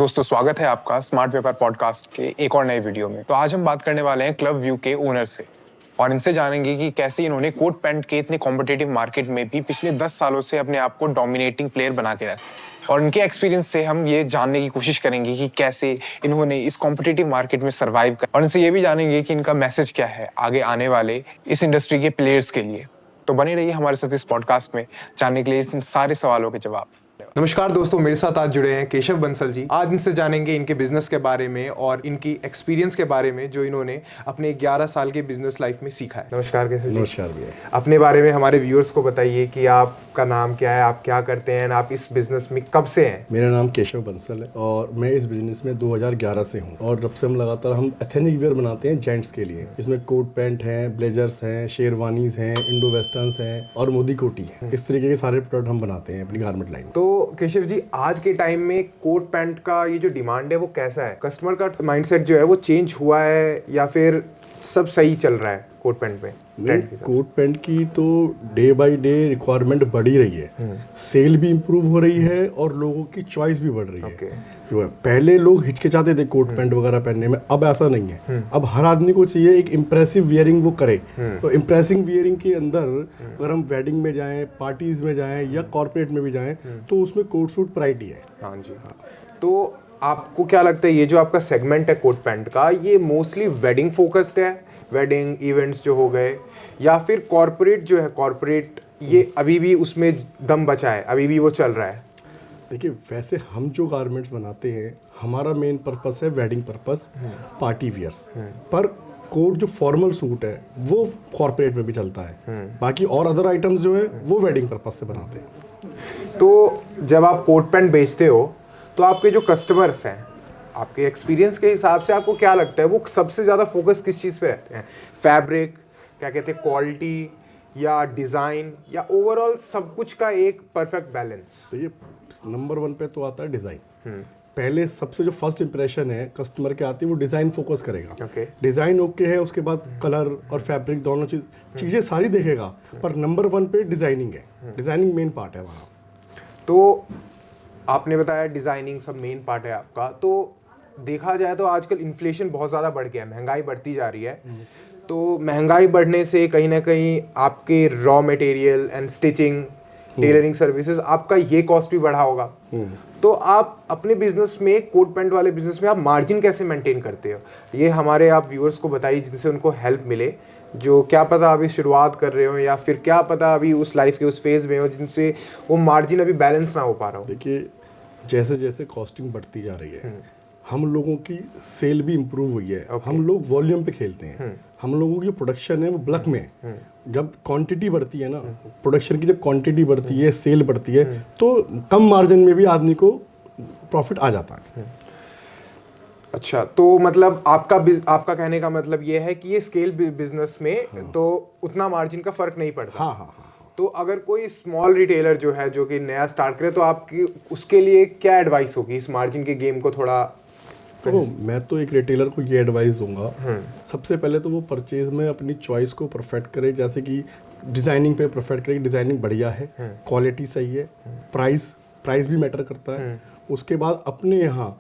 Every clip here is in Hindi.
दोस्तों स्वागत है आपका स्मार्ट व्यापार पॉडकास्ट के एक और नए वीडियो में। तो आज हम बात करने वाले हैं क्लब व्यू के ओनर से और इनसे जानेंगे कि कैसे इन्होंने कोट पैंट के इतने कॉम्पिटिटिव मार्केट में भी पिछले 10 सालों से अपने आप को डोमिनेटिंग प्लेयर बना के रखा। और इनके एक्सपीरियंस से हम ये जानने की कोशिश करेंगे कि कैसे इन्होंने इस कॉम्पिटिटिव मार्केट में सर्वाइव कर, और इनसे ये भी जानेंगे कि इनका मैसेज क्या है आगे आने वाले इस इंडस्ट्री के प्लेयर्स के लिए। तो बने रहिए हमारे साथ इस पॉडकास्ट में जानने के लिए इन सारे सवालों के जवाब। नमस्कार दोस्तों, मेरे साथ आज जुड़े हैं केशव बंसल जी। आज इनसे जानेंगे इनके बिजनेस के बारे में और इनकी एक्सपीरियंस के बारे में जो इन्होंने अपने 11 साल के बिजनेस लाइफ में सीखा है। नमस्कार केशव जी। नमस्कार भैया। अपने बारे में हमारे व्यूअर्स को बताइए कि आपका नाम क्या है, आप क्या करते हैं, आप इस बिजनेस में कब से हैं? मेरा नाम केशव बंसल है और मैं इस बिजनेस में 2011 से हूँ और जब से हम लगातार एथनिक वेयर बनाते हैं जेंट्स के लिए। इसमें कोट पैंट हैं, ब्लेजर्स हैं, शेरवानीज हैं, इंडो वेस्टर्न्स हैं और मोदी कोटी है। इस तरीके के सारे प्रोडक्ट हम बनाते हैं अपनी गारमेंट लाइन। तो केशव जी, आज के टाइम में कोट पैंट का ये जो डिमांड है वो कैसा है? कस्टमर का माइंडसेट जो है वो चेंज हुआ है या फिर सब सही चल रहा है कोट पैंट में? कोट पैंट की तो डे बाय डे रिक्वायरमेंट बढ़ी रही है, सेल भी इम्प्रूव हो रही है और लोगों की चॉइस भी बढ़ रही है। जो है पहले लोग हिचकिचाते थे कोट पैंट वगैरह पहनने में, अब ऐसा नहीं है। अब हर आदमी को चाहिए एक इम्प्रेसिव वियरिंग वो करे। तो इम्प्रेसिव वियरिंग के अंदर अगर हम वेडिंग में जाएं, पार्टीज में जाएं या कॉर्पोरेट में भी जाएं तो उसमें कोट सूट प्रायोरिटी है। हाँ जी। हाँ। तो आपको क्या लगता है ये जो आपका सेगमेंट है कोट पैंट का, ये मोस्टली वेडिंग फोकस्ड है, वेडिंग इवेंट्स जो हो गए, या फिर कॉर्पोरेट जो है, कॉर्पोरेट ये अभी भी उसमें दम बचा है, अभी भी वो चल रहा है? देखिए, वैसे हम जो गारमेंट्स बनाते हैं हमारा मेन पर्पस है वेडिंग पर्पस, पार्टी वियर्स। पर कोट जो फॉर्मल सूट है वो कॉर्पोरेट में भी चलता है। बाकी और अदर आइटम्स जो है वो वेडिंग पर्पस से बनाते हैं। तो जब आप कोट पैंट बेचते हो तो आपके जो कस्टमर्स हैं, आपके एक्सपीरियंस के हिसाब से आपको क्या लगता है वो सबसे ज़्यादा फोकस किस चीज़ पे रहते हैं? फैब्रिक, क्या कहते हैं, क्वालिटी, या डिज़ाइन, या ओवरऑल सब कुछ का एक परफेक्ट बैलेंस? तो ये नंबर 1 पे तो आता है डिज़ाइन। पहले सबसे जो फर्स्ट इंप्रेशन है कस्टमर के आती है वो डिज़ाइन फोकस करेगा। डिज़ाइन ओके है, उसके बाद कलर और फैब्रिक दोनों चीज़ें सारी देखेगा, पर नंबर 1 पे डिज़ाइनिंग है। डिज़ाइनिंग मेन पार्ट है वहाँ। तो आपने बताया डिज़ाइनिंग सब मेन पार्ट है आपका। तो देखा जाए तो आजकल इन्फ्लेशन बहुत ज़्यादा बढ़ गया है, महंगाई बढ़ती जा रही है। तो महंगाई बढ़ने से कहीं ना कहीं आपके raw material and stitching, tailoring services, आपका ये कॉस्ट भी बढ़ा होगा। तो आप अपने बिजनेस में, कोट पैंट वाले बिजनेस में, आप मार्जिन कैसे मेंटेन करते हो? ये हमारे आप व्यूअर्स को बताइए जिनसे उनको हेल्प मिले, जो क्या पता अभी शुरुआत कर रहे हो या फिर क्या पता अभी उस लाइफ के उस फेज में हो जिनसे वो मार्जिन अभी बैलेंस ना हो पा रहा हो। देखिए, जैसे जैसे कॉस्टिंग बढ़ती जा रही है हम लोगों की सेल भी इम्प्रूव हुई है। हम लोग वॉल्यूम पे खेलते हैं। हम लोगों की प्रोडक्शन है वो बल्क में है। जब क्वांटिटी बढ़ती है ना, प्रोडक्शन की जब क्वांटिटी बढ़ती है, सेल बढ़ती है, तो कम मार्जिन में भी आदमी को प्रॉफिट आ जाता है। अच्छा, तो मतलब आपका कहने का मतलब ये है कि ये स्केल बिजनेस में तो उतना मार्जिन का फर्क नहीं पड़ता। हाँ। तो अगर कोई स्मॉल रिटेलर जो है जो कि नया स्टार्ट करे तो आपकी उसके लिए क्या एडवाइस होगी इस मार्जिन के गेम को थोड़ा? तो मैं तो एक रिटेलर को ये एडवाइस दूंगा, सबसे पहले तो वो परचेज में अपनी चॉइस को परफेक्ट करे। जैसे कि डिज़ाइनिंग पे परफेक्ट करे, डिज़ाइनिंग बढ़िया है, क्वालिटी सही है, प्राइस भी मैटर करता है। उसके बाद अपने यहाँ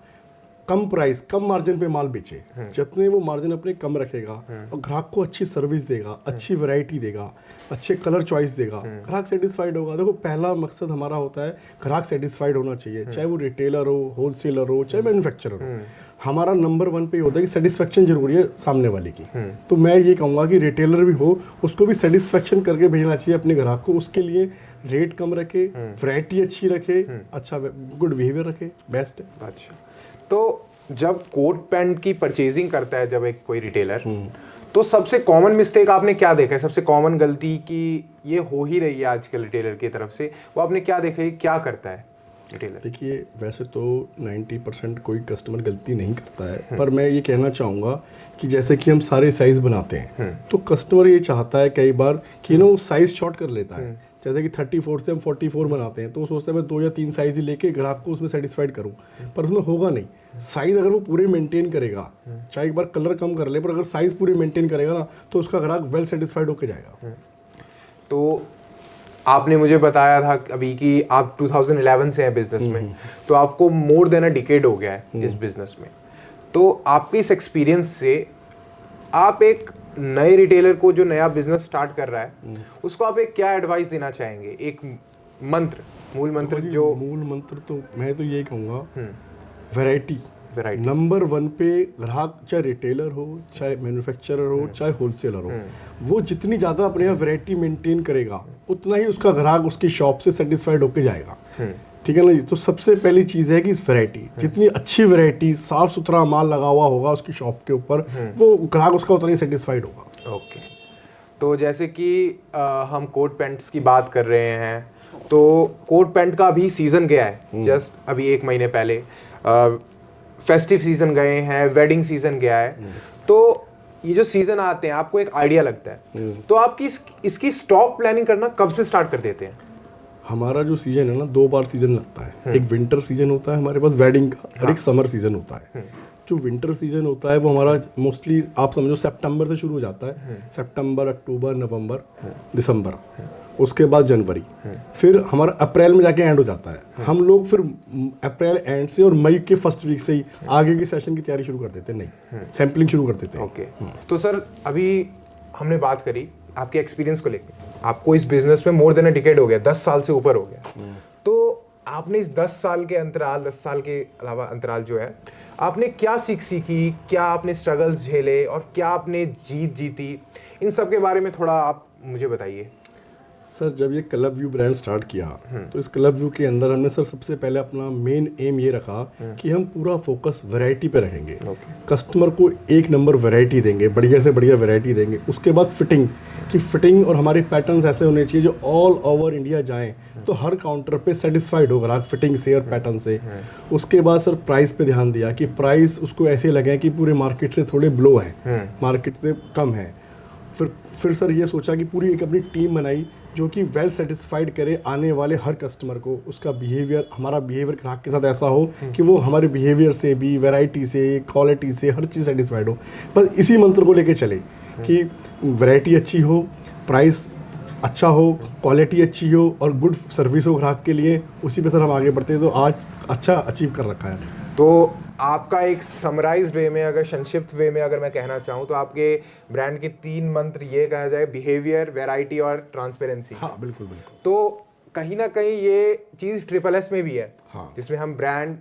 कम प्राइस, कम मार्जिन पे माल बेचे। जितने वो मार्जिन अपने कम रखेगा और ग्राहक को अच्छी सर्विस देगा, अच्छी वैरायटी देगा, अच्छे कलर चॉइस देगा, ग्राहक सेटिस्फाइड होगा। देखो, पहला मकसद हमारा होता है ग्राहक सेटिस्फाइड होना चाहिए, चाहे वो रिटेलर हो, होलसेलर हो, चाहे मैन्युफैक्चरर हो। हमारा नंबर 1 पे होता है कि सेटिस्फेक्शन जरूरी है सामने वाले की। तो मैं ये कहूँगा कि रिटेलर भी हो उसको भी सेटिस्फेक्शन करके भेजना चाहिए अपने ग्राहक को। उसके लिए रेट कम रखे, वैरायटी अच्छी रखे, अच्छा गुड बिहेवियर रखे, बेस्ट है। अच्छा, तो जब कोट पैंट की परचेजिंग करता है जब एक कोई रिटेलर, तो सबसे कॉमन मिस्टेक आपने क्या देखा है? सबसे कॉमन गलती कि ये हो ही रही है आजकल रिटेलर की तरफ से, वो आपने क्या देखा है, क्या करता है रिटेलर? देखिए, वैसे तो 90% कोई कस्टमर गलती नहीं करता है, पर मैं ये कहना चाहूँगा कि जैसे कि हम सारे साइज़ बनाते हैं तो कस्टमर ये चाहता है कई बार कि वो साइज़ शॉर्ट कर लेता है। जैसे कि 34 से हम 44 बनाते हैं तो वो सोचता है मैं 2 या 3 साइज़ ही लेके ग्राहक को उसमें सेटिस्फाइड करूँ, पर उसमें होगा नहीं। साइज़ अगर वो पूरे मेंटेन करेगा, चाहे एक बार कलर कम कर ले, पर अगर साइज़ पूरे मेंटेन करेगा ना तो उसका ग्राहक वेल सेटिस्फाइड होकर जाएगा। तो आपने मुझे बताया था अभी कि आप 2011 से हैं बिजनेस में, तो आपको मोर देन अ डिकेड हो गया है इस बिजनेस में। तो आपके इस एक्सपीरियंस से आप एक नए रिटेलर को जो नया बिजनेस स्टार्ट कर रहा है उसको आप एक क्या एडवाइस देना चाहेंगे, एक मंत्र, मूल मंत्र? जो मूल मंत्र तो मैं तो यही कहूँगा, वैरायटी। वैरायटी नंबर 1 पे ग्राहक, चाहे रिटेलर हो, चाहे मैन्युफैक्चरर हो, चाहे होलसेलर हो, वो जितनी ज़्यादा अपने यहाँ वैरायटी मेंटेन करेगा उतना ही उसका ग्राहक उसकी शॉप से सेटिस्फाइड होकर जाएगा। ठीक है ना जी? तो सबसे पहली चीज़ है कि इस वैरायटी, जितनी अच्छी वैरायटी, साफ सुथरा माल लगा हुआ होगा उसकी शॉप के ऊपर, वो ग्राहक उसका उतना ही सेटिस्फाइड होगा। ओके। तो जैसे कि हम कोट पैंट्स की बात कर रहे हैं, तो कोट पैंट का अभी सीज़न गया है, जस्ट अभी 1 महीने पहले फेस्टिव सीज़न गए हैं, वेडिंग सीज़न गया है। तो ये जो सीज़न आते हैं आपको एक आइडिया लगता है, तो आपकी इसकी स्टॉक प्लानिंग करना कब से स्टार्ट कर देते हैं? हमारा जो सीजन है ना, 2 बार सीजन लगता है। एक विंटर सीजन होता है हमारे पास वेडिंग का, और एक समर सीजन होता है। जो विंटर सीजन होता है वो हमारा मोस्टली आप समझो सितंबर से शुरू हो जाता है। सितंबर, अक्टूबर, नवंबर, दिसंबर, उसके बाद जनवरी, फिर हमारा अप्रैल में जाके एंड हो जाता है। हम लोग फिर अप्रैल एंड से और मई के फर्स्ट वीक से ही आगे की सेशन की तैयारी शुरू कर देते हैं, नहीं सैम्पलिंग शुरू कर देते हैं। ओके। तो सर अभी हमने बात करी आपके एक्सपीरियंस को लेकर, आपको इस बिजनेस में मोर देन अ डिकेड हो गया, 10 साल से ऊपर हो गया। तो आपने इस 10 साल के अंतराल, 10 साल के अलावा अंतराल जो है, आपने क्या सीखी, क्या आपने स्ट्रगल्स झेले और क्या आपने जीती, इन सब के बारे में थोड़ा आप मुझे बताइए। सर जब ये क्लब व्यू ब्रांड स्टार्ट किया तो इस क्लब व्यू के अंदर हमने सर सबसे पहले अपना मेन एम ये रखा कि हम पूरा फोकस वैरायटी पे रखेंगे। कस्टमर को एक नंबर वैरायटी देंगे, बढ़िया से बढ़िया वैरायटी देंगे। उसके बाद फिटिंग और हमारे पैटर्न्स ऐसे होने चाहिए जो ऑल ओवर इंडिया जाएं, तो हर काउंटर पे सेटिस्फाइड हो ग्राहक फिटिंग से और पैटर्न से। उसके बाद सर प्राइस पे ध्यान दिया कि प्राइस उसको ऐसे लगे कि पूरे मार्केट से थोड़े ब्लो हैं, मार्केट से कम है। फिर सर ये सोचा कि पूरी एक अपनी टीम बनाई जो कि वेल सेटिस्फाइड करे आने वाले हर कस्टमर को। उसका बिहेवियर, हमारा बिहेवियर ग्राहक के साथ ऐसा हो कि वो हमारे बिहेवियर से भी, वैरायटी से, क्वालिटी से, हर चीज़ सेटिस्फाइड हो। बस इसी मंत्र को लेके चले कि वैरायटी अच्छी हो, प्राइस अच्छा हो, क्वालिटी अच्छी हो और गुड सर्विस हो ग्राहक के लिए। उसी पे सर हम आगे बढ़ते हैं। तो आज अच्छा अचीव कर रखा है। तो आपका एक समराइज्ड वे में, अगर संक्षिप्त वे में अगर मैं कहना चाहूँ, तो आपके ब्रांड के 3 मंत्र ये कहा जाए, बिहेवियर, वैरायटी और ट्रांसपेरेंसी। हाँ बिल्कुल बिल्कुल। तो कहीं ना कहीं ये चीज़ SSS में भी है। हाँ। जिसमें हम ब्रांड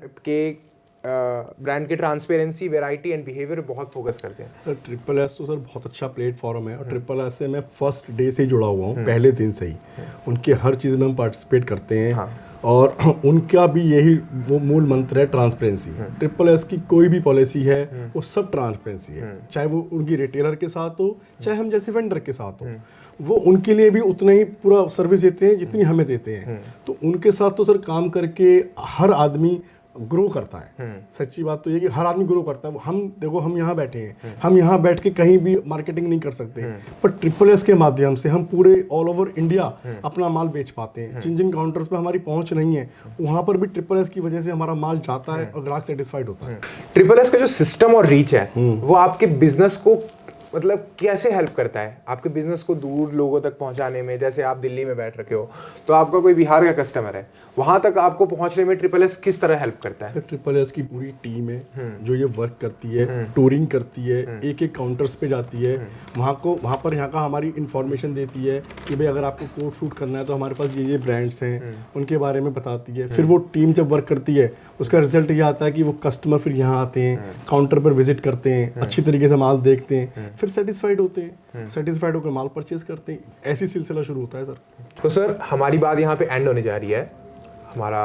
के ट्रांसपेरेंसी, वैरायटी एंड बिहेवियर बहुत फोकस करते हैं। सर SSS तो सर बहुत अच्छा प्लेटफॉर्म है और SSS से मैं फर्स्ट डे से जुड़ा हुआ हूँ, पहले दिन से ही उनके हर चीज़ में हम पार्टिसिपेट करते हैं। हाँ। और उनका भी यही वो मूल मंत्र है, ट्रांसपेरेंसी। SSS की कोई भी पॉलिसी है वो सब ट्रांसपेरेंसी है, चाहे वो उनकी रिटेलर के साथ हो, चाहे हम जैसे वेंडर के साथ हो। वो उनके लिए भी उतना ही पूरा सर्विस देते हैं जितनी हमें देते हैं। तो उनके साथ तो सर काम करके हर आदमी ग्रो करता है। सच्ची बात तो ये कि हर आदमी ग्रो करता है। हम देखो, हम यहाँ बैठे हैं, हम यहाँ बैठ के कहीं भी मार्केटिंग नहीं कर सकते, पर SSS के माध्यम से हम पूरे ऑल ओवर इंडिया अपना माल बेच पाते हैं। जिन जिन काउंटर्स पे हमारी पहुंच नहीं है वहाँ पर भी SSS की वजह से हमारा माल जाता है और ग्राहक सेटिस्फाइड होता है। SSS का जो सिस्टम और रीच है वो आपके बिजनेस को मतलब कैसे हेल्प करता है आपके बिजनेस को दूर लोगों तक पहुंचाने में? जैसे आप दिल्ली में बैठ रखे हो, तो आपका कोई बिहार का कस्टमर है, वहां तक आपको पहुंचने में SSS किस तरह हेल्प करता है? SSS की पूरी टीम है जो ये वर्क करती है, टूरिंग करती है, एक एक काउंटर्स पे जाती है, वहाँ पर यहाँ का हमारी इंफॉर्मेशन देती है कि भाई अगर आपको कोट शूट करना है तो हमारे पास ये ब्रांड्स हैं, उनके बारे में बताती है। फिर वो टीम जब वर्क करती है उसका रिजल्ट ये आता है कि वो कस्टमर फिर यहाँ आते हैं, काउंटर पर विजिट करते हैं, अच्छी तरीके से माल देखते हैं, फिर सेटिस्फाइड होते हैं, सेटिस्फाइड होकर माल परचेज करते हैं। ऐसी सिलसिला शुरू होता है सर। तो सर हमारी बात यहाँ पे एंड होने जा रही है, हमारा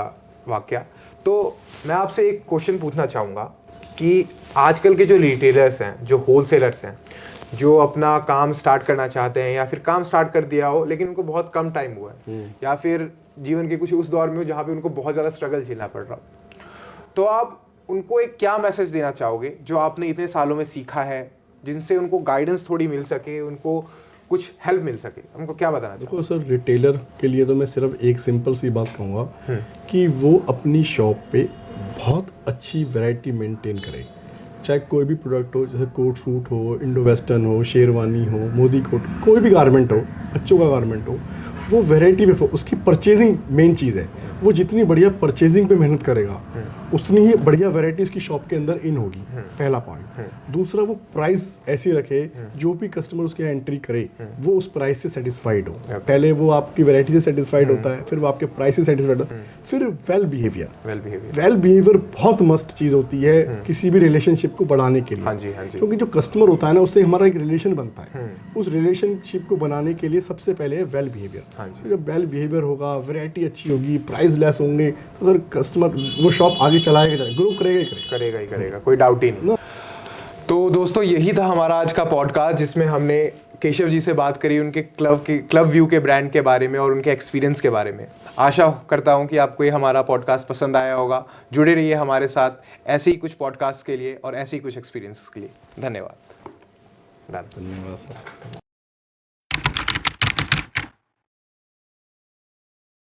वाक्या। तो मैं आपसे एक क्वेश्चन पूछना चाहूँगा कि आजकल के जो रिटेलर्स हैं, जो होलसेलर्स हैं, जो अपना काम स्टार्ट करना चाहते हैं या फिर काम स्टार्ट कर दिया हो लेकिन उनको बहुत कम टाइम हुआ है, या फिर जीवन के कुछ उस दौर में हो जहाँ पे उनको बहुत ज़्यादा स्ट्रगल झेलना पड़ रहा हो, तो आप उनको एक क्या मैसेज देना चाहोगे जो आपने इतने सालों में सीखा है, जिनसे उनको गाइडेंस थोड़ी मिल सके, उनको कुछ हेल्प मिल सके? उनको क्या बताना चाहोगे? देखो सर, रिटेलर के लिए तो मैं सिर्फ एक सिंपल सी बात कहूँगा कि वो अपनी शॉप पे बहुत अच्छी वैरायटी मेंटेन करे। चाहे कोई भी प्रोडक्ट हो, जैसे कोट सूट हो, इंडो वेस्टर्न हो, शेरवानी हो, मोदी कोट, कोई भी गारमेंट हो, बच्चों का गारमेंट हो, वो वैरायटी पे उसकी परचेजिंग मेन चीज़ है। वो जितनी बढ़िया परचेजिंग पे मेहनत करेगा उतनी ही बढ़िया वैरायटी उसकी शॉप के अंदर इन होगी, पहला पॉइंट। दूसरा, वो प्राइस ऐसी रखे जो भी कस्टमर उसके यहाँ एंट्री करे वो उस प्राइस से सेटिस्फाइड हो। पहले वो आपकी वैरायटी से सेटिस्फाइड होता है, फिर वो आपके प्राइस से सेटिस्फाइड होता है, फिर वेल बिहेवियर बहुत मस्त चीज़ होती है किसी भी रिलेशनशिप को बढ़ाने के लिए। हाँ जी, हाँ जी। क्योंकि जो कस्टमर होता है ना, उससे हमारा एक रिलेशन बनता है। उस रिलेशनशिप को बनाने के लिए सबसे पहले है वेल बिहेवियर। हाँ जी। तो जब वेल बिहेवियर होगा, वैरायटी अच्छी होगी, प्राइस लेस होंगे, तो सर कस्टमर वो शॉप आगे चलाएगा, ग्रो करेगा ही करेगा, कोई डाउट ही नहीं। तो दोस्तों, यही था हमारा आज का पॉडकास्ट, जिसमें हमने केशव जी से बात करी उनके क्लब व्यू के ब्रांड के बारे में और उनके एक्सपीरियंस के बारे में। आशा करता हूं कि आपको ये हमारा पॉडकास्ट पसंद आया होगा। जुड़े रहिए हमारे साथ ऐसे ही कुछ पॉडकास्ट के लिए और ऐसे ही कुछ एक्सपीरियंस के लिए। धन्यवाद। धन्यवाद सर।